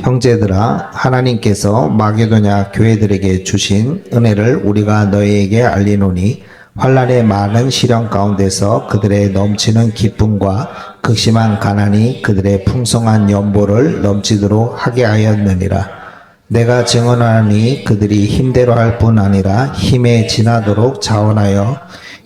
형제들아, 하나님께서 마게도냐 교회들에게 주신 은혜를 우리가 너희에게 알리노니 환난의 많은 시련 가운데서 그들의 넘치는 기쁨과 극심한 가난이 그들의 풍성한 연보를 넘치도록 하게 하였느니라. 내가 증언하니 그들이 힘대로 할 뿐 아니라 힘에 지나도록 자원하여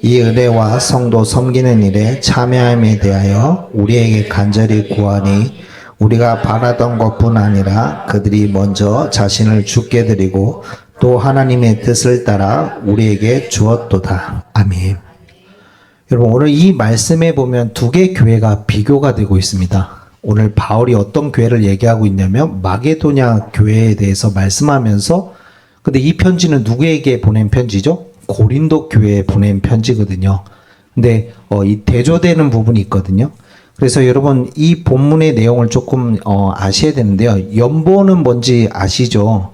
이 은혜와 성도 섬기는 일에 참여함에 대하여 우리에게 간절히 구하니 우리가 바라던 것뿐 아니라 그들이 먼저 자신을 주께 드리고 또 하나님의 뜻을 따라 우리에게 주었도다. 아멘. 여러분, 오늘 이 말씀에 보면 두 개의 교회가 비교가 되고 있습니다. 오늘 바울이 어떤 교회를 얘기하고 있냐면 마게도냐 교회에 대해서 말씀하면서, 근데 이 편지는 누구에게 보낸 편지죠? 고린도 교회에 보낸 편지거든요. 근데 이 대조되는 부분이 있거든요. 그래서 여러분 이 본문의 내용을 조금 아셔야 되는데요. 연보는 뭔지 아시죠?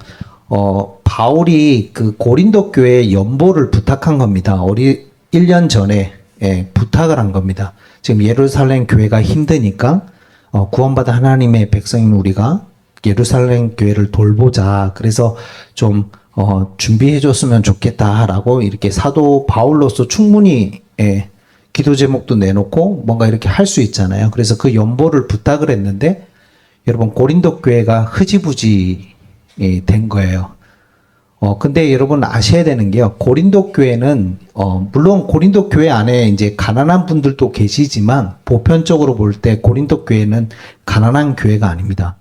바울이 그 고린도 교회에 연보를 부탁한 겁니다. 1년 전에 부탁을 한 겁니다. 지금 예루살렘 교회가 힘드니까 구원받은 하나님의 백성인 우리가 예루살렘 교회를 돌보자. 그래서 좀 준비해 줬으면 좋겠다라고 이렇게 사도 바울로서 충분히 기도 제목도 내놓고 뭔가 이렇게 할 수 있잖아요. 그래서 그 연보를 부탁을 했는데 여러분 고린도 교회가 흐지부지 된 거예요. 근데 여러분 아셔야 되는 게요. 고린도 교회는 물론 고린도 교회 안에 이제 가난한 분들도 계시지만 보편적으로 볼 때 고린도 교회는 가난한 교회가 아닙니다.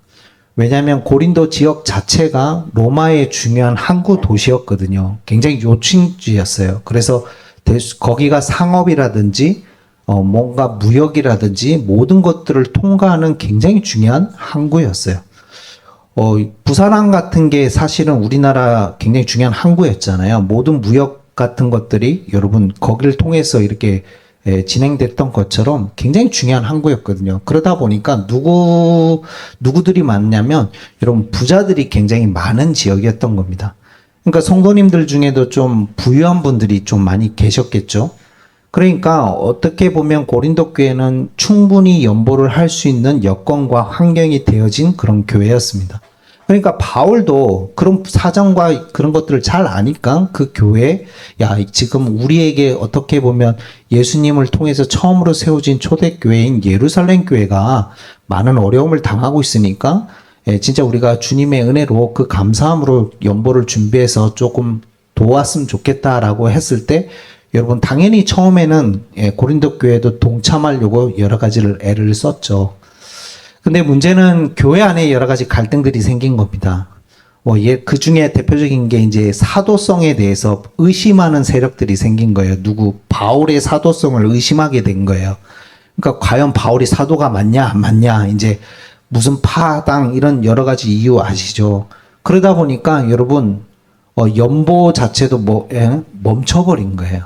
왜냐하면 고린도 지역 자체가 로마의 중요한 항구 도시였거든요. 굉장히 요충지였어요. 그래서 거기가 상업이라든지 뭔가 무역이라든지 모든 것들을 통과하는 굉장히 중요한 항구였어요. 부산항 같은 게 사실은 우리나라 굉장히 중요한 항구였잖아요. 모든 무역 같은 것들이 여러분 거기를 통해서 이렇게 진행됐던 것처럼 굉장히 중요한 항구였거든요. 그러다 보니까 누구들이 많냐면 여러분 부자들이 굉장히 많은 지역이었던 겁니다. 그러니까 성도님들 중에도 좀 부유한 분들이 좀 많이 계셨겠죠. 그러니까 어떻게 보면 고린도 교회는 충분히 연보를 할 수 있는 여건과 환경이 되어진 그런 교회였습니다. 그러니까 바울도 그런 사정과 그런 것들을 잘 아니까 그 교회, 지금 우리에게 어떻게 보면 예수님을 통해서 처음으로 세워진 초대교회인 예루살렘 교회가 많은 어려움을 당하고 있으니까 진짜 우리가 주님의 은혜로 그 감사함으로 연보를 준비해서 조금 도왔으면 좋겠다라고 했을 때 여러분 당연히 처음에는 고린도 교회도 동참하려고 여러 가지를 애를 썼죠. 근데 문제는 교회 안에 여러 가지 갈등들이 생긴 겁니다. 그 중에 대표적인 게 이제 사도성에 대해서 의심하는 세력들이 생긴 거예요. 바울의 사도성을 의심하게 된 거예요. 그러니까 과연 바울이 사도가 맞냐 안 맞냐, 이제 무슨 파당 이런 여러 가지 이유 아시죠? 그러다 보니까 여러분 연보 자체도 멈춰버린 거예요.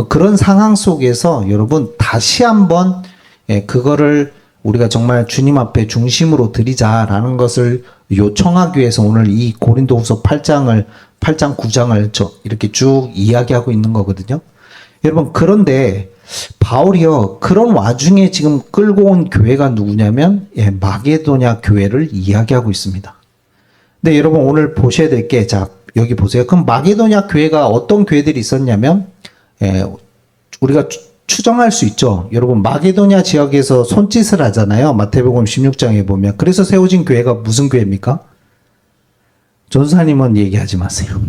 그런 상황 속에서 여러분 다시 한번 그거를 우리가 정말 주님 앞에 중심으로 드리자라는 것을 요청하기 위해서 오늘 이 고린도후서 8장 9장을 이렇게 쭉 이야기하고 있는 거거든요. 여러분 그런데 바울이요 그런 와중에 지금 끌고 온 교회가 누구냐면 마게도냐 교회를 이야기하고 있습니다. 근데 여러분 오늘 보셔야 될 게, 자 여기 보세요. 그럼 마게도냐 교회가 어떤 교회들이 있었냐면 우리가 추정할 수 있죠. 여러분 마게도냐 지역에서 손짓을 하잖아요. 마태복음 16장에 보면. 그래서 세워진 교회가 무슨 교회입니까? 전사님은 얘기하지 마세요.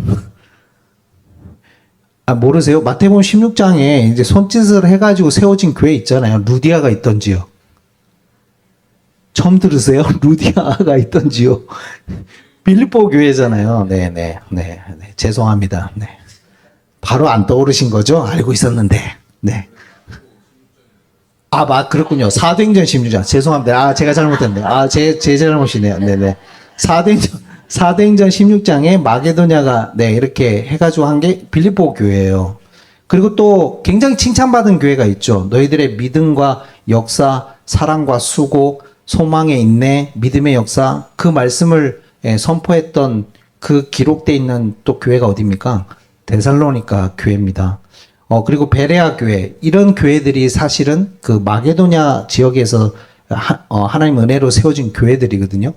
모르세요? 마태복음 16장에 이제 손짓을 해가지고 세워진 교회 있잖아요. 루디아가 있던 지역. 처음 들으세요? 루디아가 있던 지역. 빌립보 교회잖아요. 네. 죄송합니다. 네. 바로 안 떠오르신 거죠? 알고 있었는데. 네. 그렇군요. 사도행전 16장. 죄송합니다. 제가 잘못했네요. 제 잘못이네요. 네네. 사도행전 16장에 마게도냐가 이렇게 해가지고 한 게 빌립보 교회예요. 그리고 또 굉장히 칭찬받은 교회가 있죠. 너희들의 믿음과 역사, 사랑과 수고, 소망의 인내, 믿음의 역사, 그 말씀을 선포했던 그 기록되어 있는 또 교회가 어디입니까? 데살로니가 교회입니다. 그리고 베레아 교회, 이런 교회들이 사실은 그 마게도냐 지역에서 하나님 은혜로 세워진 교회들이거든요.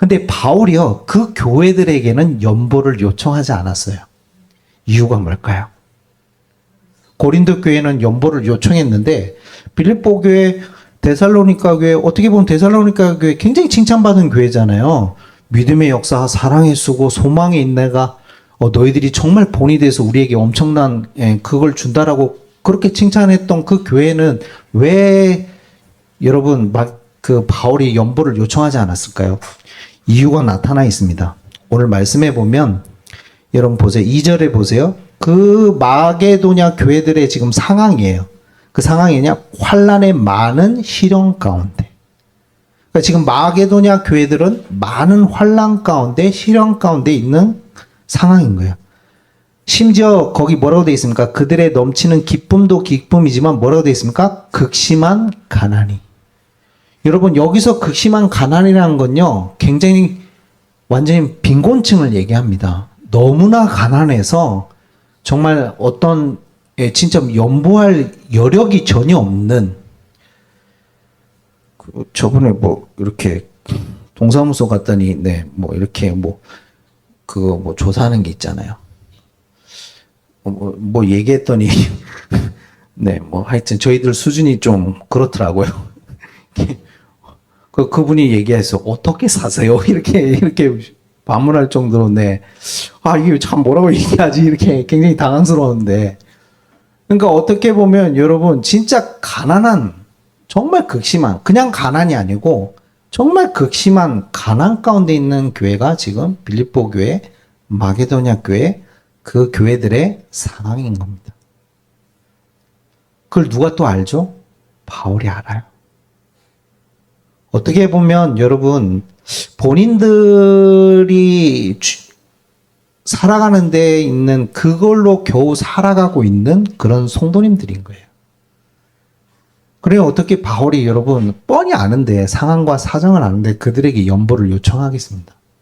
근데 바울이요, 그 교회들에게는 연보를 요청하지 않았어요. 이유가 뭘까요? 고린도 교회는 연보를 요청했는데 빌립보 교회, 데살로니가 교회, 어떻게 보면 데살로니가 교회 굉장히 칭찬받은 교회잖아요. 믿음의 역사, 사랑의 수고, 소망의 인내가 너희들이 정말 본이 돼서 우리에게 엄청난 그걸 준다라고 그렇게 칭찬했던 그 교회는 왜 여러분 그 바울이 연보를 요청하지 않았을까요? 이유가 나타나 있습니다. 오늘 말씀해 보면 여러분 보세요. 2절에 보세요. 그 마게도냐 교회들의 지금 상황이에요. 그 상황이냐? 환란의 많은 시련 가운데. 그러니까 지금 마게도냐 교회들은 많은 환란 가운데, 시련 가운데 있는 상황인 거예요. 심지어 거기 뭐라고 되어 있습니까? 그들의 넘치는 기쁨도 기쁨이지만 뭐라고 되어 있습니까? 극심한 가난이. 여러분 여기서 극심한 가난이라는 건요, 굉장히 완전히 빈곤층을 얘기합니다. 너무나 가난해서 정말 어떤 진짜 연보할 여력이 전혀 없는, 저번에 뭐 이렇게 동사무소 갔더니 뭐 이렇게 그거 조사하는 게 있잖아요. 뭐 얘기했더니 뭐 하여튼 저희들 수준이 좀 그렇더라고요. 그분이 얘기해서 어떻게 사세요? 이렇게 반문할 정도로 이게 참 뭐라고 얘기하지? 이렇게 굉장히 당황스러운데. 그러니까 어떻게 보면 여러분 진짜 가난한, 정말 극심한, 그냥 가난이 아니고 정말 극심한 가난 가운데 있는 교회가 지금 빌립보 교회, 마게도냐 교회, 그 교회들의 상황인 겁니다. 그걸 누가 또 알죠? 바울이 알아요. 어떻게 보면 여러분 본인들이 살아가는 데 있는 그걸로 겨우 살아가고 있는 그런 성도님들인 거예요. 그래요. 어떻게 바울이 여러분 뻔히 아는데, 상황과 사정을 아는데 그들에게 연보를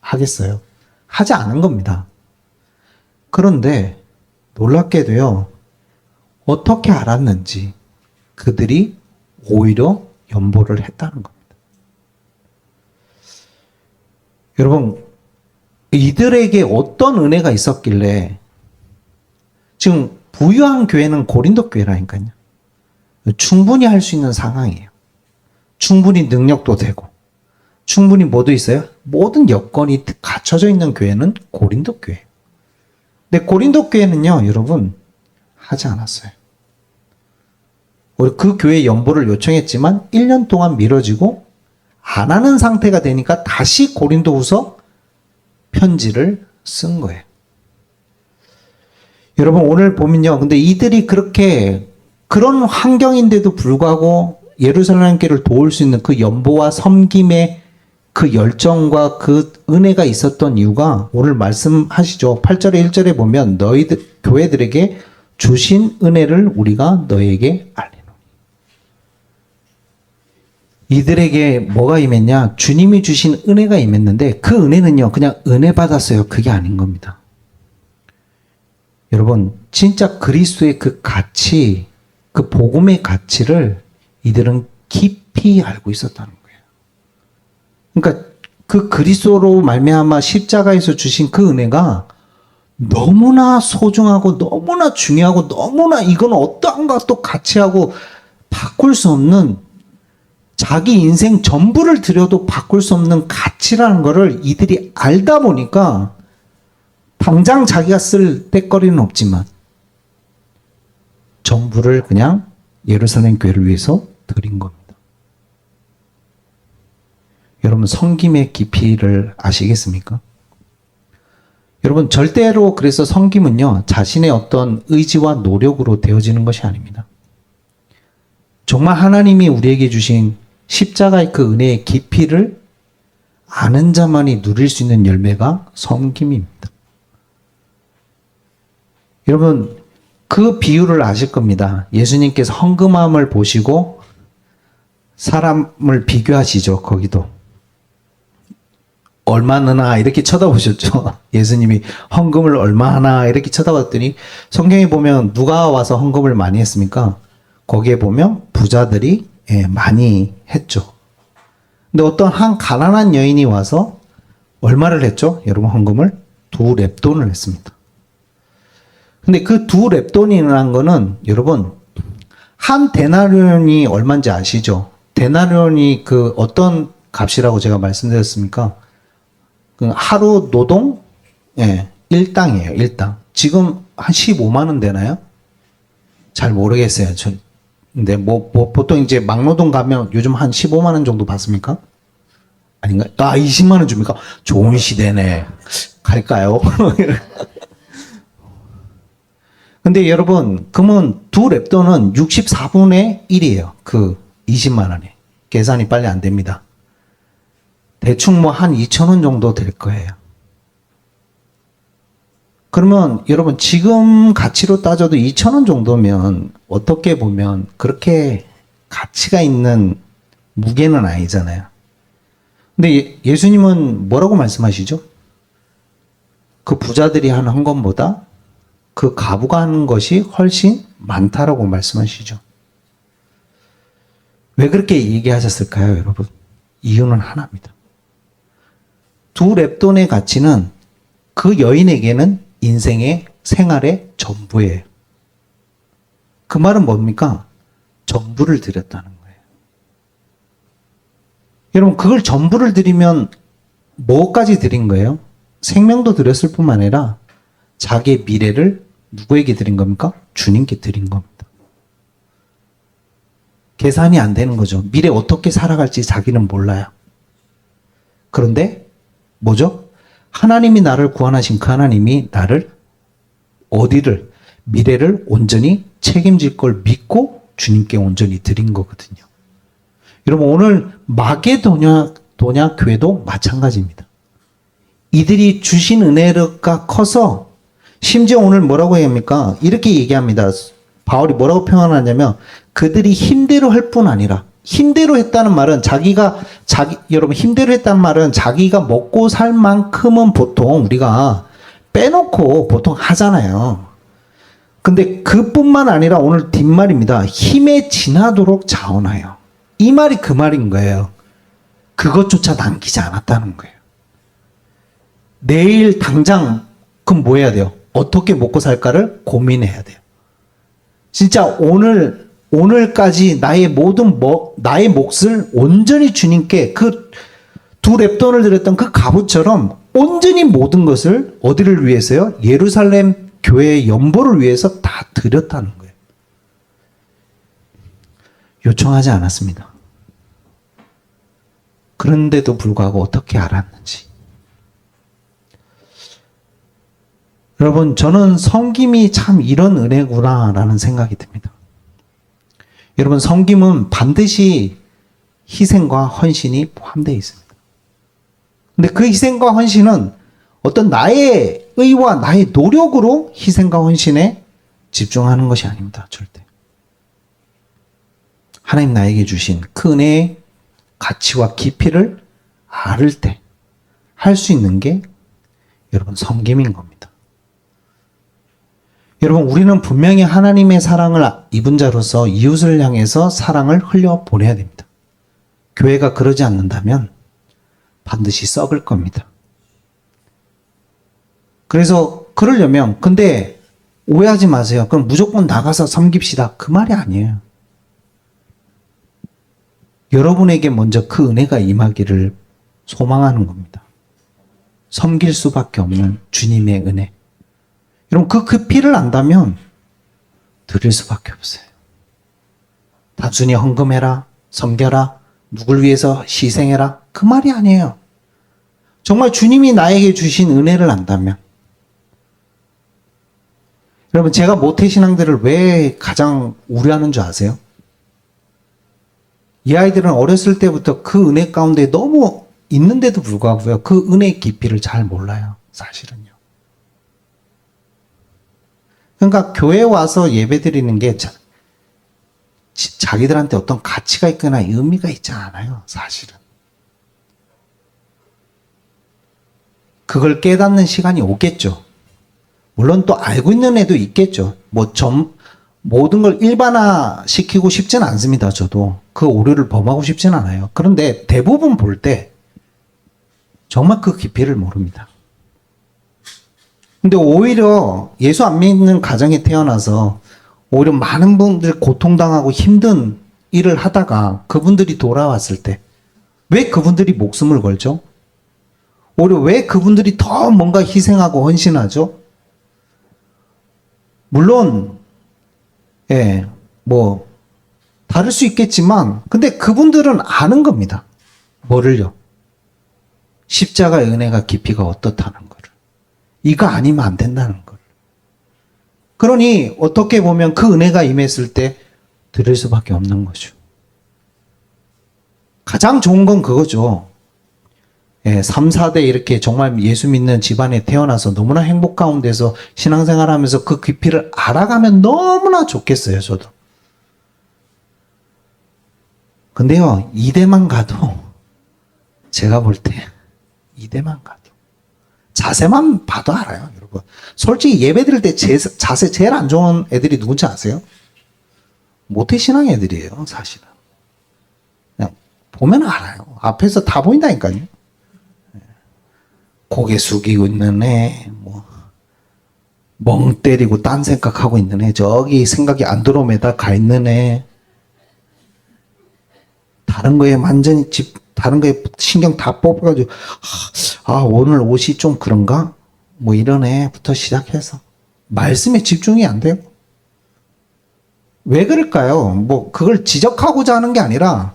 하겠어요? 하지 않은 겁니다. 그런데 놀랍게도요, 어떻게 알았는지 그들이 오히려 연보를 했다는 겁니다. 여러분, 이들에게 어떤 은혜가 있었길래, 지금 부유한 교회는 고린도 교회라니까요. 충분히 할 수 있는 상황이에요. 충분히 능력도 되고, 충분히 뭐도 있어요? 모든 여건이 갖춰져 있는 교회는 고린도 교회예요. 근데 고린도 교회는요, 여러분, 하지 않았어요. 우리 그 교회 연보를 요청했지만 1년 동안 미뤄지고 안 하는 상태가 되니까 다시 고린도후서 편지를 쓴 거예요. 여러분 오늘 보면요, 근데 이들이 그런 환경인데도 불구하고 예루살렘 교회를 도울 수 있는 그 연보와 섬김의 그 열정과 그 은혜가 있었던 이유가 오늘 말씀하시죠. 8절에 1절에 보면 너희들 교회들에게 주신 은혜를 우리가 너희에게 알리노니. 이들에게 뭐가 임했냐? 주님이 주신 은혜가 임했는데 그 은혜는요, 그냥 은혜 받았어요. 그게 아닌 겁니다. 여러분, 진짜 그리스도의 그 가치, 그 복음의 가치를 이들은 깊이 알고 있었다는 거예요. 그러니까 그 그리스도로 말미암아 십자가에서 주신 그 은혜가 너무나 소중하고 너무나 중요하고 너무나 이건 어떠한 것도 가치하고 바꿀 수 없는, 자기 인생 전부를 들여도 바꿀 수 없는 가치라는 것을 이들이 알다 보니까 당장 자기가 쓸 때거리는 없지만 전부를 그냥 예루살렘 교회를 위해서 드린 겁니다. 여러분 섬김의 깊이를 아시겠습니까? 여러분 절대로 그래서 섬김은요, 자신의 어떤 의지와 노력으로 되어지는 것이 아닙니다. 정말 하나님이 우리에게 주신 십자가의 그 은혜의 깊이를 아는 자만이 누릴 수 있는 열매가 섬김입니다. 여러분 그 비유를 아실 겁니다. 예수님께서 헌금함을 보시고 사람을 비교하시죠. 거기도 얼마나 이렇게 쳐다보셨죠. 예수님이 헌금을 얼마나 이렇게 쳐다봤더니 성경에 보면 누가 와서 헌금을 많이 했습니까? 거기에 보면 부자들이 많이 했죠. 근데 어떤 한 가난한 여인이 와서 얼마를 했죠? 여러분 헌금을 2렙돈을 했습니다. 근데 그 2렙돈이라는 거는 여러분 한 데나리온이 얼마인지 아시죠? 데나리온이 그 어떤 값이라고 제가 말씀드렸습니까? 그 하루 노동 일당이에요. 일당. 지금 한 15만 원 되나요? 잘 모르겠어요. 근데 보통 이제 막노동 가면 요즘 한 15만 원 정도 받습니까? 아닌가? 20만 원 줍니까? 좋은 시대네. 갈까요? 근데 여러분, 그러면 2렙돈은 64분의 1이에요. 그 20만 원이. 계산이 빨리 안 됩니다. 대충 뭐 한 2,000원 정도 될 거예요. 그러면 여러분 지금 가치로 따져도 2,000원 정도면 어떻게 보면 그렇게 가치가 있는 무게는 아니잖아요. 근데 예수님은 뭐라고 말씀하시죠? 그 부자들이 하는 헌금보다 그 가부가 하는 것이 훨씬 많다라고 말씀하시죠. 왜 그렇게 얘기하셨을까요, 여러분? 이유는 하나입니다. 2렙돈의 가치는 그 여인에게는 인생의 생활의 전부예요. 그 말은 뭡니까? 전부를 드렸다는 거예요. 여러분, 그걸 전부를 드리면 뭐까지 드린 거예요? 생명도 드렸을 뿐만 아니라 자기의 미래를 누구에게 드린 겁니까? 주님께 드린 겁니다. 계산이 안 되는 거죠. 미래 어떻게 살아갈지 자기는 몰라요. 그런데 뭐죠? 하나님이 나를 구원하신 그 하나님이 나를 미래를 온전히 책임질 걸 믿고 주님께 온전히 드린 거거든요. 여러분 오늘 마게도냐 교회도 마찬가지입니다. 이들이 주신 은혜가 커서 심지어 오늘 뭐라고 합니까? 이렇게 얘기합니다. 바울이 뭐라고 표현하냐면 그들이 힘대로 할 뿐 아니라 힘대로 했다는 말은 여러분 힘대로 했다는 말은 자기가 먹고 살 만큼은 보통 우리가 빼놓고 보통 하잖아요. 근데 그뿐만 아니라 오늘 뒷말입니다. 힘에 지나도록 자원하여. 이 말이 그 말인 거예요. 그것조차 남기지 않았다는 거예요. 내일 당장 그럼 뭐 해야 돼요? 어떻게 먹고 살까를 고민해야 돼요. 진짜 오늘까지 나의 몫을 온전히 주님께 그 2렙돈을 드렸던 그 가부처럼 온전히 모든 것을 어디를 위해서요? 예루살렘 교회의 연보를 위해서 다 드렸다는 거예요. 요청하지 않았습니다. 그런데도 불구하고 어떻게 알았는지. 여러분, 저는 섬김이 참 이런 은혜구나라는 생각이 듭니다. 여러분, 섬김은 반드시 희생과 헌신이 포함되어 있습니다. 근데 그 희생과 헌신은 어떤 나의 의와 나의 노력으로 희생과 헌신에 집중하는 것이 아닙니다. 절대. 하나님 나에게 주신 그 은혜의 가치와 깊이를 알을 때 할 수 있는 게 여러분 섬김인 겁니다. 여러분 우리는 분명히 하나님의 사랑을 입은 자로서 이웃을 향해서 사랑을 흘려 보내야 됩니다. 교회가 그러지 않는다면 반드시 썩을 겁니다. 그래서 그러려면 근데 오해하지 마세요. 그럼 무조건 나가서 섬깁시다. 그 말이 아니에요. 여러분에게 먼저 그 은혜가 임하기를 소망하는 겁니다. 섬길 수밖에 없는 주님의 은혜. 여러분 그 깊이를 안다면 드릴 수밖에 없어요. 단순히 헌금해라, 섬겨라, 누굴 위해서 희생해라 그 말이 아니에요. 정말 주님이 나에게 주신 은혜를 안다면 여러분 제가 모태신앙들을 왜 가장 우려하는 줄 아세요? 이 아이들은 어렸을 때부터 그 은혜 가운데 너무 있는데도 불구하고요. 그 은혜의 깊이를 잘 몰라요. 사실은요. 그러니까 교회에 와서 예배 드리는 게 자기들한테 어떤 가치가 있거나 의미가 있지 않아요. 사실은. 그걸 깨닫는 시간이 오겠죠. 물론 또 알고 있는 애도 있겠죠. 모든 걸 일반화시키고 싶진 않습니다. 저도 그 오류를 범하고 싶진 않아요. 그런데 대부분 볼 때 정말 그 깊이를 모릅니다. 근데 오히려 예수 안 믿는 가정에 태어나서 오히려 많은 분들이 고통당하고 힘든 일을 하다가 그분들이 돌아왔을 때 왜 그분들이 목숨을 걸죠? 오히려 왜 그분들이 더 뭔가 희생하고 헌신하죠? 물론 다를 수 있겠지만 근데 그분들은 아는 겁니다. 뭐를요? 십자가의 은혜가 깊이가 어떻다는 거를. 이거 아니면 안 된다는 걸. 그러니 어떻게 보면 그 은혜가 임했을 때 드릴 수밖에 없는 거죠. 가장 좋은 건 그거죠. 3, 4대 이렇게 정말 예수 믿는 집안에 태어나서 너무나 행복 가운데서 신앙생활 하면서 그 깊이를 알아가면 너무나 좋겠어요, 저도. 근데요, 2대만 가도, 제가 볼 때, 2대만 가도, 자세만 봐도 알아요, 여러분. 솔직히 예배 드릴 때 자세 제일 안 좋은 애들이 누군지 아세요? 모태신앙 애들이에요, 사실은. 그냥 보면 알아요. 앞에서 다 보인다니까요. 고개 숙이고 있는 애, 멍 때리고 딴 생각하고 있는 애, 저기 생각이 안드로메다 가 있는 애, 다른 거에 완전히 다른 거에 신경 다 뽑아가지고, 오늘 옷이 좀 그런가? 이런 애부터 시작해서, 말씀에 집중이 안 돼요. 왜 그럴까요? 그걸 지적하고자 하는 게 아니라,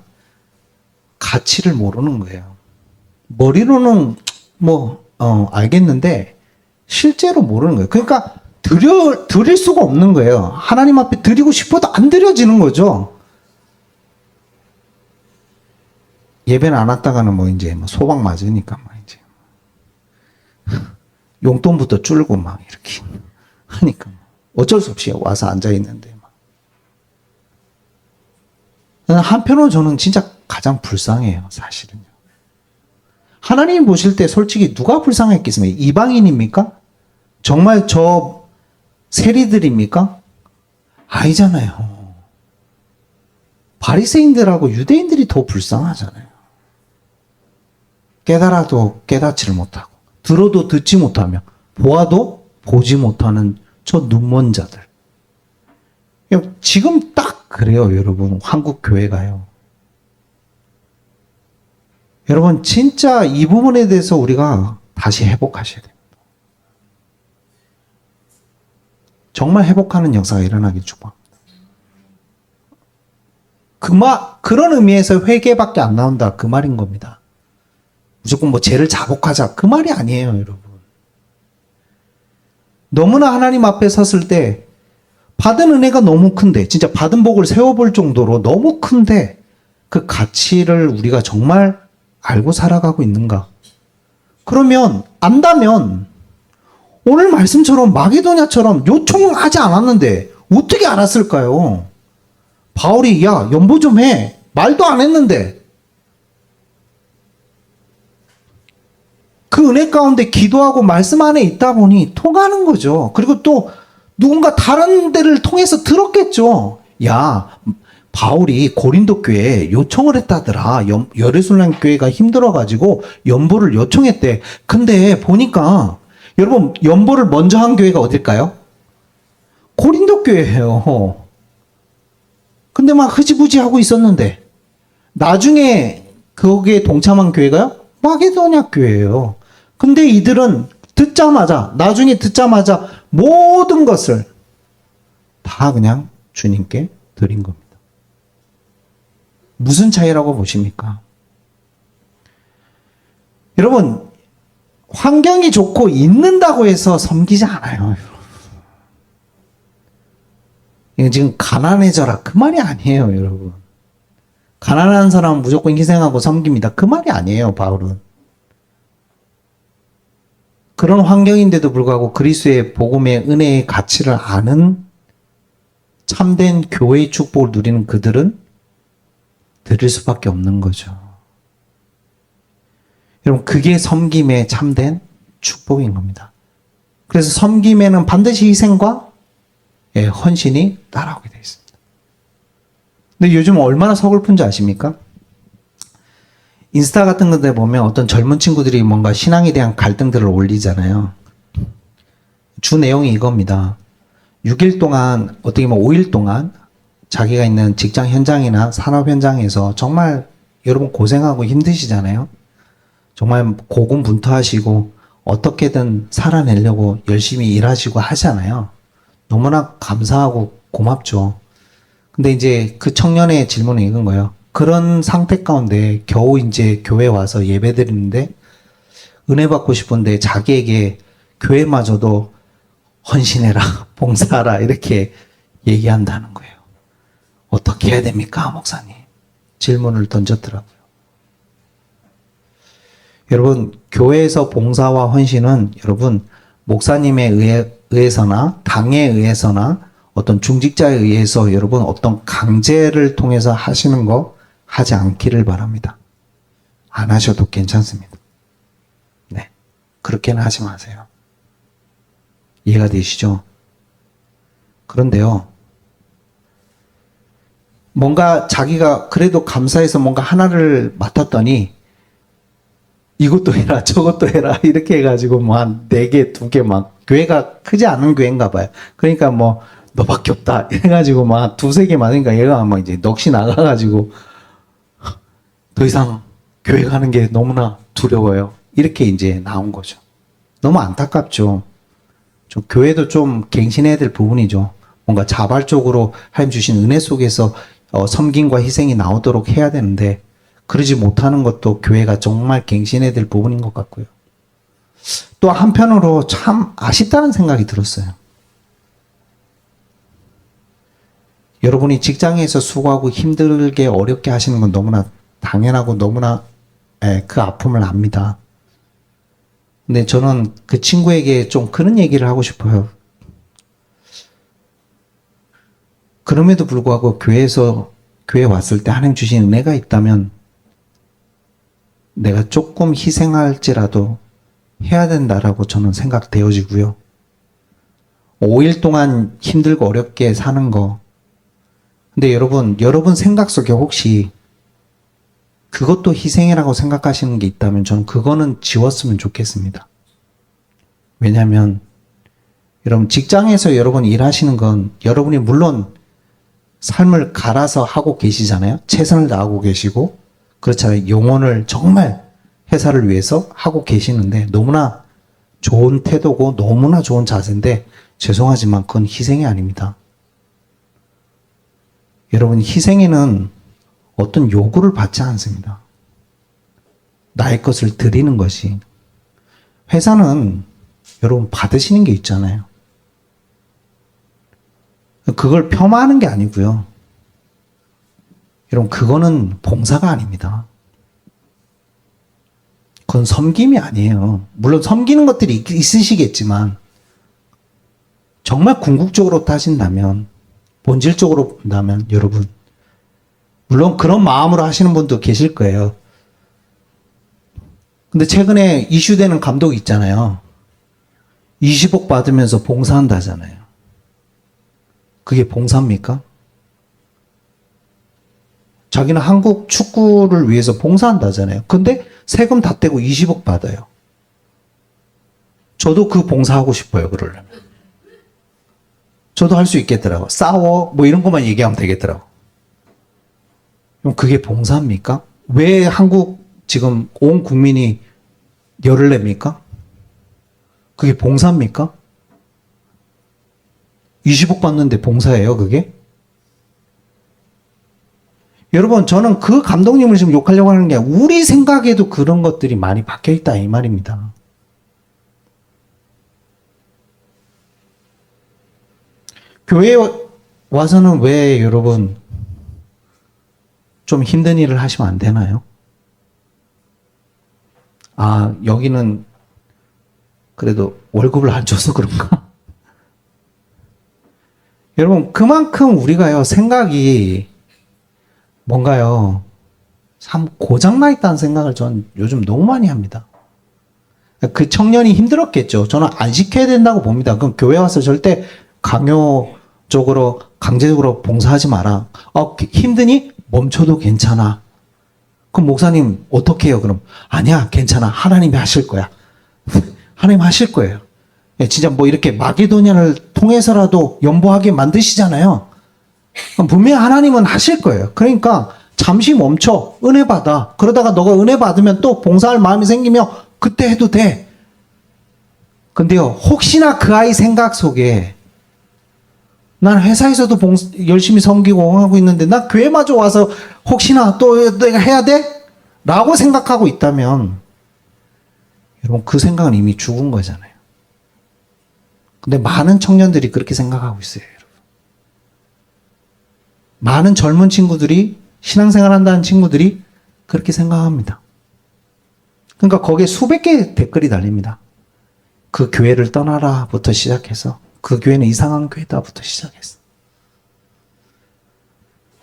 가치를 모르는 거예요. 머리로는 알겠는데 실제로 모르는 거예요. 그러니까 드릴 수가 없는 거예요. 하나님 앞에 드리고 싶어도 안 드려지는 거죠. 예배는 안 왔다가는 이제 소방 맞으니까 이제 용돈부터 줄고 이렇게 하니까 어쩔 수 없이 와서 앉아 있는데 한편으로 저는 진짜 가장 불쌍해요, 사실은요. 하나님 보실 때 솔직히 누가 불쌍했겠습니까? 이방인입니까? 정말 저 세리들입니까? 아니잖아요. 바리새인들하고 유대인들이 더 불쌍하잖아요. 깨달아도 깨닫지를 못하고 들어도 듣지 못하며 보아도 보지 못하는 저 눈먼 자들. 지금 딱 그래요, 여러분. 한국 교회가요. 여러분, 진짜 이 부분에 대해서 우리가 다시 회복하셔야 됩니다. 정말 회복하는 역사가 일어나길 축복합니다. 그런 의미에서 회개밖에 안 나온다. 그 말인 겁니다. 무조건 죄를 자복하자. 그 말이 아니에요, 여러분. 너무나 하나님 앞에 섰을 때 받은 은혜가 너무 큰데, 진짜 받은 복을 세워볼 정도로 너무 큰데, 그 가치를 우리가 정말 알고 살아가고 있는가? 그러면 안다면 오늘 말씀처럼 마게도냐처럼 요청하지 않았는데 어떻게 알았을까요? 바울이 연보 좀 해. 말도 안 했는데 그 은혜 가운데 기도하고 말씀 안에 있다 보니 통하는 거죠. 그리고 또 누군가 다른 데를 통해서 들었겠죠. 바울이 고린도 교회에 요청을 했다더라. 여레술람 교회가 힘들어가지고 연보를 요청했대. 근데 보니까 여러분 연보를 먼저 한 교회가 어딜까요? 고린도 교회예요. 근데 흐지부지 하고 있었는데 나중에 거기에 동참한 교회가요? 마게도냐 교회예요. 근데 이들은 나중에 듣자마자 모든 것을 다 그냥 주님께 드린 겁니다. 무슨 차이라고 보십니까? 여러분, 환경이 좋고 있는다고 해서 섬기지 않아요. 이건 지금 가난해져라. 그 말이 아니에요, 여러분. 가난한 사람은 무조건 희생하고 섬깁니다. 그 말이 아니에요, 바울은. 그런 환경인데도 불구하고 그리스도의 복음의 은혜의 가치를 아는 참된 교회의 축복을 누리는 그들은 드릴 수밖에 없는 거죠. 여러분, 그게 섬김의 참된 축복인 겁니다. 그래서 섬김에는 반드시 희생과 헌신이 따라오게 되어 있습니다. 근데 요즘 얼마나 서글픈지 아십니까? 인스타 같은 데 보면 어떤 젊은 친구들이 뭔가 신앙에 대한 갈등들을 올리잖아요. 주 내용이 이겁니다. 6일 동안, 어떻게 보면 5일 동안 자기가 있는 직장 현장이나 산업 현장에서 정말 여러분 고생하고 힘드시잖아요. 정말 고군분투하시고 어떻게든 살아내려고 열심히 일하시고 하잖아요. 너무나 감사하고 고맙죠. 근데 이제 그 청년의 질문은 이건 거예요. 그런 상태 가운데 겨우 이제 교회 와서 예배 드리는데 은혜 받고 싶은데 자기에게 교회마저도 헌신해라, 봉사하라 이렇게 얘기한다는 거예요. 어떻게 해야 됩니까, 목사님? 질문을 던졌더라고요. 여러분, 교회에서 봉사와 헌신은 여러분 목사님에 의해서나 당에 의해서나 어떤 중직자에 의해서 여러분 어떤 강제를 통해서 하시는 거 하지 않기를 바랍니다. 안 하셔도 괜찮습니다. 네. 그렇게는 하지 마세요. 이해가 되시죠? 그런데요, 뭔가 자기가 그래도 감사해서 뭔가 하나를 맡았더니 이것도 해라, 저것도 해라, 이렇게 해가지고 뭐 한 4개, 2개 막, 교회가 크지 않은 교회인가 봐요. 그러니까 뭐, 너밖에 없다. 이래가지고 막 2-3개 많으니까 얘가 아마 이제 넋이 나가가지고 더 이상 교회 가는 게 너무나 두려워요. 이렇게 이제 나온 거죠. 너무 안타깝죠. 좀 교회도 좀 갱신해야 될 부분이죠. 뭔가 자발적으로 하나님 주신 은혜 속에서 섬김과 희생이 나오도록 해야 되는데 그러지 못하는 것도 교회가 정말 갱신해야 될 부분인 것 같고요. 또 한편으로 참 아쉽다는 생각이 들었어요. 여러분이 직장에서 수고하고 힘들게 어렵게 하시는 건 너무나 당연하고 너무나 그 아픔을 압니다. 근데 저는 그 친구에게 좀 그런 얘기를 하고 싶어요. 그럼에도 불구하고 교회에 왔을 때 하나님 주신 은혜가 있다면 내가 조금 희생할지라도 해야 된다라고 저는 생각되어지고요. 5일 동안 힘들고 어렵게 사는 거. 근데 여러분 생각 속에 혹시 그것도 희생이라고 생각하시는 게 있다면 저는 그거는 지웠으면 좋겠습니다. 왜냐하면 여러분 직장에서 여러분 일하시는 건 여러분이 물론 삶을 갈아서 하고 계시잖아요. 최선을 다하고 계시고 그렇잖아요. 영혼을 정말 회사를 위해서 하고 계시는데 너무나 좋은 태도고 너무나 좋은 자세인데 죄송하지만 그건 희생이 아닙니다. 여러분 희생에는 어떤 요구를 받지 않습니다. 나의 것을 드리는 것이. 회사는 여러분 받으시는 게 있잖아요. 그걸 폄하하는 게 아니고요. 여러분 그거는 봉사가 아닙니다. 그건 섬김이 아니에요. 물론 섬기는 것들이 있으시겠지만 정말 궁극적으로 따진다면 본질적으로 본다면 여러분 물론 그런 마음으로 하시는 분도 계실 거예요. 근데 최근에 이슈되는 감독 있잖아요. 20억 받으면서 봉사한다잖아요. 그게 봉사입니까? 자기는 한국 축구를 위해서 봉사한다잖아요. 근데 세금 다 떼고 20억 받아요. 저도 그 봉사하고 싶어요, 그러려면. 저도 할 수 있겠더라고. 싸워, 뭐 이런 것만 얘기하면 되겠더라고. 그럼 그게 봉사입니까? 왜 한국 지금 온 국민이 열을 냅니까? 그게 봉사입니까? 20억 받는데 봉사예요, 그게? 여러분, 저는 그 감독님을 지금 욕하려고 하는 게 아니라 우리 생각에도 그런 것들이 많이 박혀 있다, 이 말입니다. 교회에 와서는 왜 여러분 좀 힘든 일을 하시면 안 되나요? 아, 여기는 그래도 월급을 안 줘서 그런가? 여러분, 그만큼 우리가요, 생각이 뭔가요, 참 고장나 있다는 생각을 전 요즘 너무 많이 합니다. 그 청년이 힘들었겠죠. 저는 안 시켜야 된다고 봅니다. 그럼 교회 와서 절대 강제적으로 봉사하지 마라. 힘드니? 멈춰도 괜찮아. 그럼 목사님 어떻게 해요? 그럼 아니야, 괜찮아. 하나님이 하실 거야. 하나님 하실 거예요. 예, 진짜 뭐 이렇게 마게도냐를 통해서라도 연보하게 만드시잖아요. 그럼 분명히 하나님은 하실 거예요. 그러니까 잠시 멈춰. 은혜 받아. 그러다가 너가 은혜 받으면 또 봉사할 마음이 생기면 그때 해도 돼. 근데요, 혹시나 그 아이 생각 속에 난 회사에서도 열심히 섬기고 하고 있는데 나 교회마저 와서 혹시나 또 내가 해야 돼? 라고 생각하고 있다면 여러분 그 생각은 이미 죽은 거잖아요. 근데 많은 청년들이 그렇게 생각하고 있어요. 여러분. 많은 젊은 친구들이 신앙생활 한다는 친구들이 그렇게 생각합니다. 그러니까 거기에 수백 개의 댓글이 달립니다. 그 교회를 떠나라부터 시작해서 그 교회는 이상한 교회다부터 시작했어.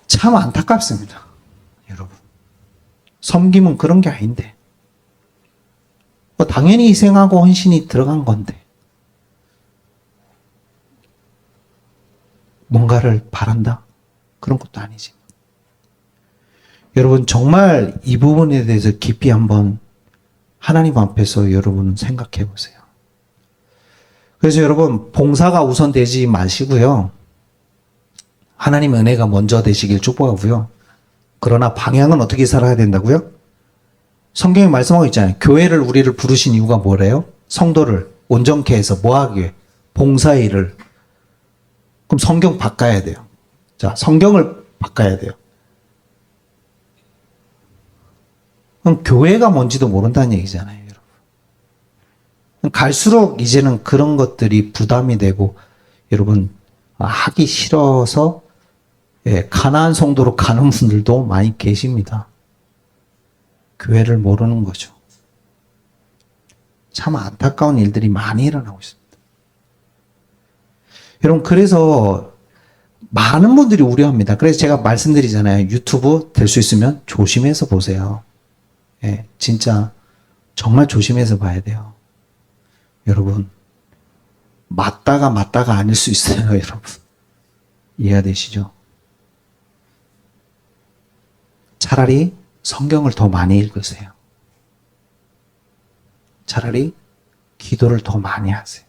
참 안타깝습니다. 여러분. 섬김은 그런 게 아닌데. 당연히 희생하고 헌신이 들어간 건데. 뭔가를 바란다? 그런 것도 아니지. 여러분, 정말 이 부분에 대해서 깊이 한번 하나님 앞에서 여러분 생각해 보세요. 그래서 여러분, 봉사가 우선되지 마시고요. 하나님 은혜가 먼저 되시길 축복하고요. 그러나 방향은 어떻게 살아야 된다고요? 성경에 말씀하고 있잖아요. 교회를 우리를 부르신 이유가 뭐래요? 성도를 온전케 해서 뭐 하기 위해? 봉사의 일을. 그럼 성경 바꿔야 돼요. 자, 성경을 바꿔야 돼요. 그럼 교회가 뭔지도 모른다는 얘기잖아요, 여러분. 갈수록 이제는 그런 것들이 부담이 되고, 여러분, 하기 싫어서, 예, 가나안 성도로 가는 분들도 많이 계십니다. 교회를 모르는 거죠. 참 안타까운 일들이 많이 일어나고 있습니다. 여러분, 그래서 많은 분들이 우려합니다. 그래서 제가 말씀드리잖아요. 유튜브 될 수 있으면 조심해서 보세요. 예, 진짜 정말 조심해서 봐야 돼요. 여러분, 맞다가 아닐 수 있어요, 여러분. 이해되시죠? 차라리 성경을 더 많이 읽으세요. 차라리 기도를 더 많이 하세요.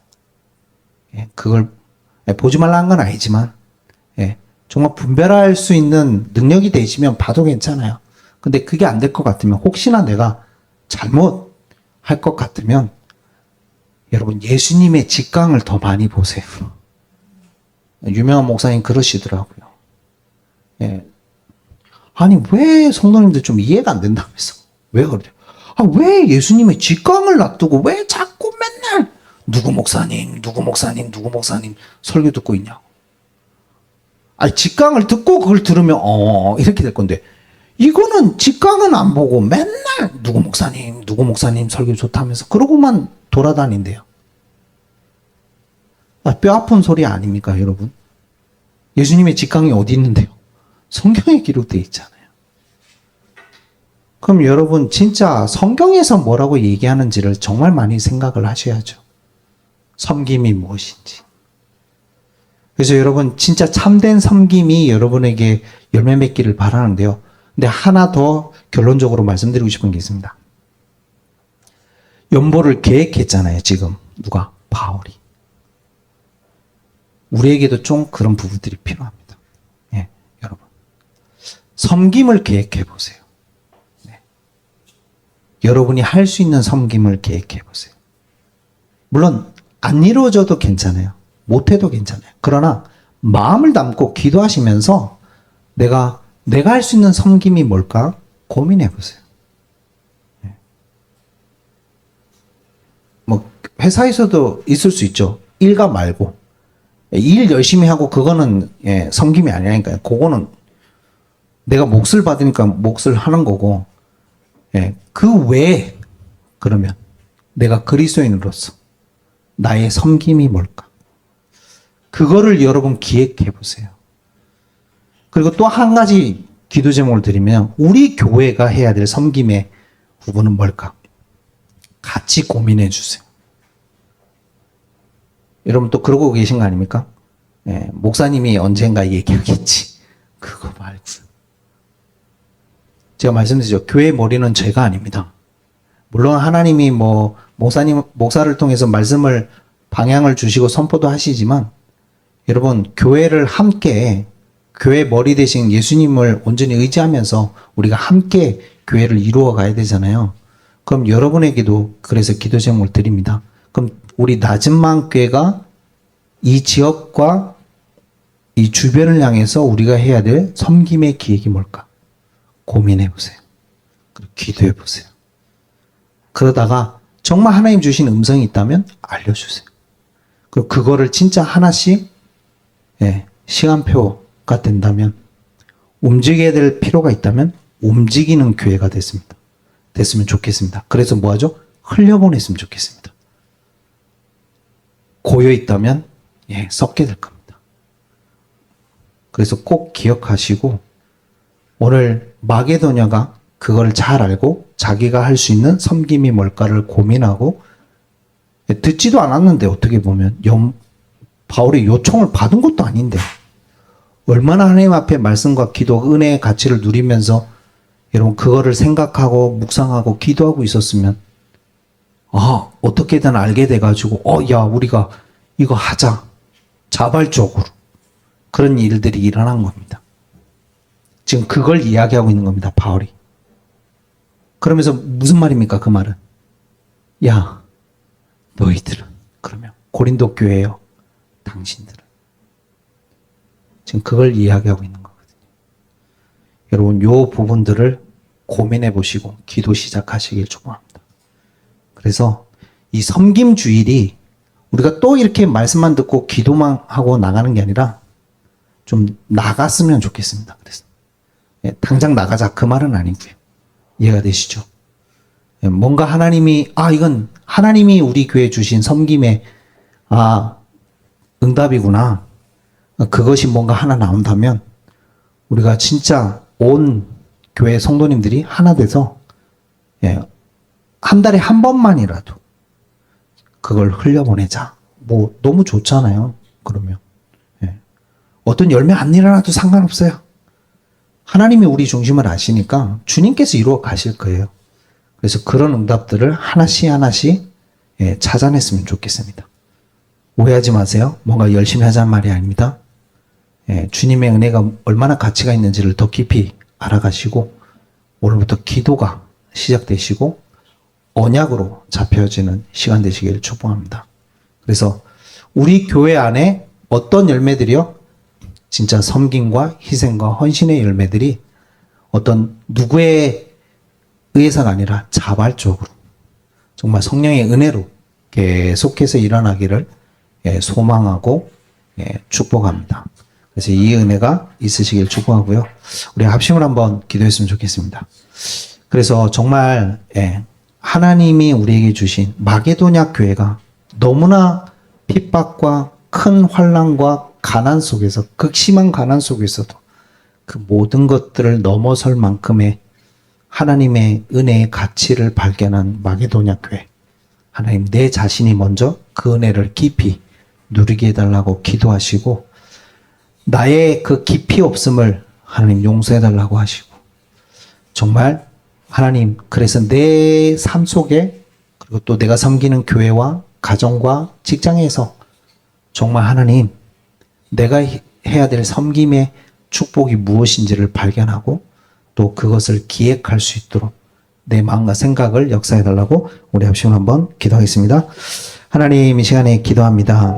예, 그걸 보지 말라는 건 아니지만, 예, 정말 분별할 수 있는 능력이 되시면 봐도 괜찮아요. 근데 그게 안 될 것 같으면, 혹시나 내가 잘못할 것 같으면, 여러분, 예수님의 직강을 더 많이 보세요. 유명한 목사님 그러시더라고요. 예. 아니, 왜 성도님들 좀 이해가 안 된다면서? 왜 그래요? 왜 예수님의 직강을 놔두고 왜 자꾸 맨날 누구 목사님 설교 듣고 있냐고. 아니, 직강을 듣고 그걸 들으면, 이렇게 될 건데, 이거는 직강은 안 보고 맨날 누구 목사님 설교 좋다면서 그러고만 돌아다닌대요. 뼈 아픈 소리 아닙니까, 여러분? 예수님의 직강이 어디 있는데요? 성경에 기록되어 있잖아요. 그럼 여러분, 진짜 성경에서 뭐라고 얘기하는지를 정말 많이 생각을 하셔야죠. 섬김이 무엇인지. 그래서 여러분, 진짜 참된 섬김이 여러분에게 열매 맺기를 바라는데요. 근데 하나 더 결론적으로 말씀드리고 싶은 게 있습니다. 연보를 계획했잖아요, 지금. 누가? 바울이. 우리에게도 좀 그런 부분들이 필요합니다. 예, 여러분. 섬김을 계획해 보세요. 네. 여러분이 할 수 있는 섬김을 계획해 보세요. 물론, 안 이루어져도 괜찮아요. 못해도 괜찮아요. 그러나, 마음을 담고 기도하시면서 내가 할 수 있는 섬김이 뭘까? 고민해 보세요. 예. 뭐, 회사에서도 있을 수 있죠. 일과 말고. 일 열심히 하고 그거는 예, 섬김이 아니라니까요. 그거는 내가 몫을 받으니까 몫을 하는 거고, 예, 그 외에 그러면 내가 그리스도인으로서 나의 섬김이 뭘까? 그거를 여러분 기획해 보세요. 그리고 또 한 가지 기도 제목을 드리면, 우리 교회가 해야 될 섬김의 부분은 뭘까? 같이 고민해 주세요. 여러분 또 그러고 계신 거 아닙니까? 예, 목사님이 언젠가 얘기하겠지. 그거 말고. 제가 말씀드리죠. 교회 머리는 제가 아닙니다. 물론 하나님이 뭐 목사를 통해서 말씀을 방향을 주시고 선포도 하시지만 여러분 교회를 함께 교회 머리 대신 예수님을 온전히 의지하면서 우리가 함께 교회를 이루어 가야 되잖아요. 그럼 여러분에게도 그래서 기도 제목을 드립니다. 그럼 우리 낮은마을 교회가 이 지역과 이 주변을 향해서 우리가 해야 될 섬김의 기획이 뭘까? 고민해 보세요. 그리고 기도해 보세요. 그러다가 정말 하나님 주신 음성이 있다면 알려주세요. 그리고 그거를 진짜 하나씩 시간표가 된다면 움직여야 될 필요가 있다면 움직이는 교회가 됐으면 좋겠습니다. 그래서 뭐하죠? 흘려보냈으면 좋겠습니다. 고여 있다면 썩게 될 겁니다. 그래서 꼭 기억하시고 오늘 마게도냐가 그걸 잘 알고 자기가 할 수 있는 섬김이 뭘까를 고민하고 듣지도 않았는데 어떻게 보면 바울의 요청을 받은 것도 아닌데 얼마나 하나님 앞에 말씀과 기도, 은혜의 가치를 누리면서 여러분 그거를 생각하고 묵상하고 기도하고 있었으면 어떻게든 알게 돼가지고 야 우리가 이거 하자 자발적으로 그런 일들이 일어난 겁니다. 지금 그걸 이야기하고 있는 겁니다. 바울이. 그러면서 무슨 말입니까? 그 말은 야 너희들은 그러면 고린도 교회요 당신들은 지금 그걸 이야기하고 있는 거거든요. 여러분 요 부분들을 고민해 보시고 기도 시작하시길 축복합니다. 그래서 이 섬김 주일이 우리가 또 이렇게 말씀만 듣고 기도만 하고 나가는 게 아니라 좀 나갔으면 좋겠습니다. 그래서 당장 나가자 그 말은 아니고요. 이해가 되시죠? 뭔가 하나님이 이건 하나님이 우리 교회에 주신 섬김의 응답이구나. 그것이 뭔가 하나 나온다면 우리가 진짜 온 교회 성도님들이 하나 돼서 한 달에 한 번만이라도 그걸 흘려보내자. 뭐 너무 좋잖아요. 그러면 어떤 열매 안 일어나도 상관없어요. 하나님이 우리 중심을 아시니까 주님께서 이루어 가실 거예요. 그래서 그런 응답들을 하나씩 찾아냈으면 좋겠습니다. 오해하지 마세요. 뭔가 열심히 하자는 말이 아닙니다. 주님의 은혜가 얼마나 가치가 있는지를 더 깊이 알아가시고 오늘부터 기도가 시작되시고 언약으로 잡혀지는 시간 되시기를 축복합니다. 그래서 우리 교회 안에 어떤 열매들이요? 진짜 섬김과 희생과 헌신의 열매들이 어떤 누구에 의해서가 아니라 자발적으로 정말 성령의 은혜로 계속해서 일어나기를 소망하고 축복합니다. 그래서 이 은혜가 있으시길 축복하고요. 우리 합심을 한번 기도했으면 좋겠습니다. 그래서 정말 하나님이 우리에게 주신 마게도냐 교회가 너무나 핍박과 큰 환난과 가난 속에서 극심한 가난 속에서도 그 모든 것들을 넘어설 만큼의 하나님의 은혜의 가치를 발견한 마게도냐 교회. 하나님 내 자신이 먼저 그 은혜를 깊이 누리게 해달라고 기도하시고 나의 그 깊이 없음을 하나님 용서해달라고 하시고 정말 하나님 그래서 내 삶 속에 그리고 또 내가 섬기는 교회와 가정과 직장에서 정말 하나님 내가 해야 될 섬김의 축복이 무엇인지를 발견하고 또 그것을 기획할 수 있도록 내 마음과 생각을 역사해달라고 우리 합심을 한번 기도하겠습니다. 하나님 이 시간에 기도합니다.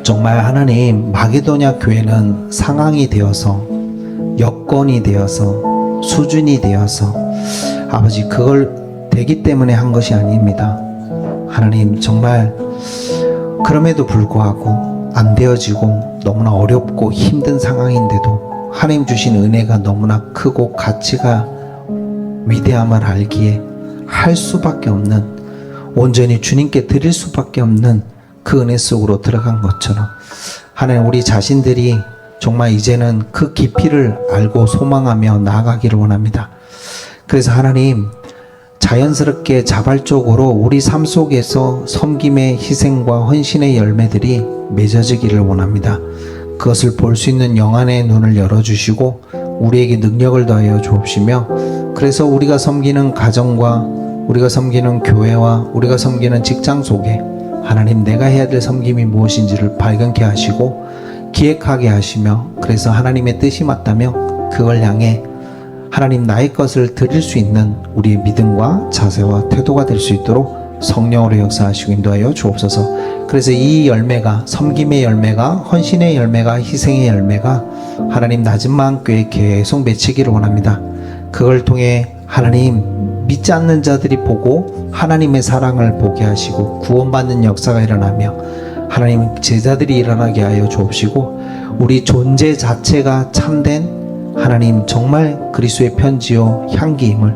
정말 하나님 마게도냐 교회는 상황이 되어서 여건이 되어서 수준이 되어서 아버지 그걸 되기 때문에 한 것이 아닙니다. 하나님 정말 그럼에도 불구하고 안 되어지고 너무나 어렵고 힘든 상황인데도 하나님 주신 은혜가 너무나 크고 가치가 위대함을 알기에 할 수밖에 없는 온전히 주님께 드릴 수밖에 없는 그 은혜 속으로 들어간 것처럼 하나님 우리 자신들이 정말 이제는 그 깊이를 알고 소망하며 나아가기를 원합니다. 그래서 하나님 자연스럽게 자발적으로 우리 삶 속에서 섬김의 희생과 헌신의 열매들이 맺어지기를 원합니다. 그것을 볼 수 있는 영안의 눈을 열어주시고 우리에게 능력을 더하여 주옵시며 그래서 우리가 섬기는 가정과 우리가 섬기는 교회와 우리가 섬기는 직장 속에 하나님 내가 해야 될 섬김이 무엇인지를 발견케 하시고 기획하게 하시며 그래서 하나님의 뜻이 맞다면 그걸 향해 하나님 나의 것을 드릴 수 있는 우리의 믿음과 자세와 태도가 될 수 있도록 성령으로 역사하시고 인도하여 주옵소서. 그래서 이 열매가 섬김의 열매가 헌신의 열매가 희생의 열매가 하나님 낮은 마음교회에 계속 맺히기를 원합니다. 그걸 통해 하나님 믿지 않는 자들이 보고 하나님의 사랑을 보게 하시고 구원받는 역사가 일어나며 하나님 제자들이 일어나게 하여 주옵시고 우리 존재 자체가 참된 하나님 정말 그리스도의 편지요 향기임을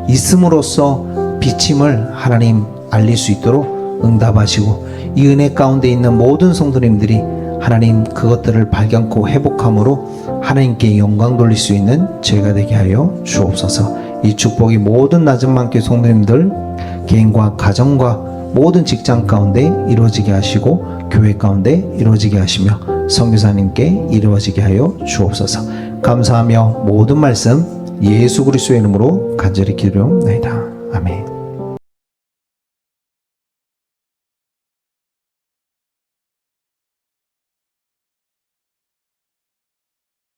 있음으로써 비침을 하나님 알릴 수 있도록 응답하시고 이 은혜 가운데 있는 모든 성도님들이 하나님 그것들을 발견코 회복함으로 하나님께 영광 돌릴 수 있는 죄가 되게 하여 주옵소서. 이 축복이 모든 낮은 만교 성도님들 개인과 가정과 모든 직장 가운데 이루어지게 하시고 교회 가운데 이루어지게 하시며 선교사님께 이루어지게 하여 주옵소서. 감사하며 모든 말씀 예수 그리스도의 이름으로 간절히 기도하옵나이다. 아멘.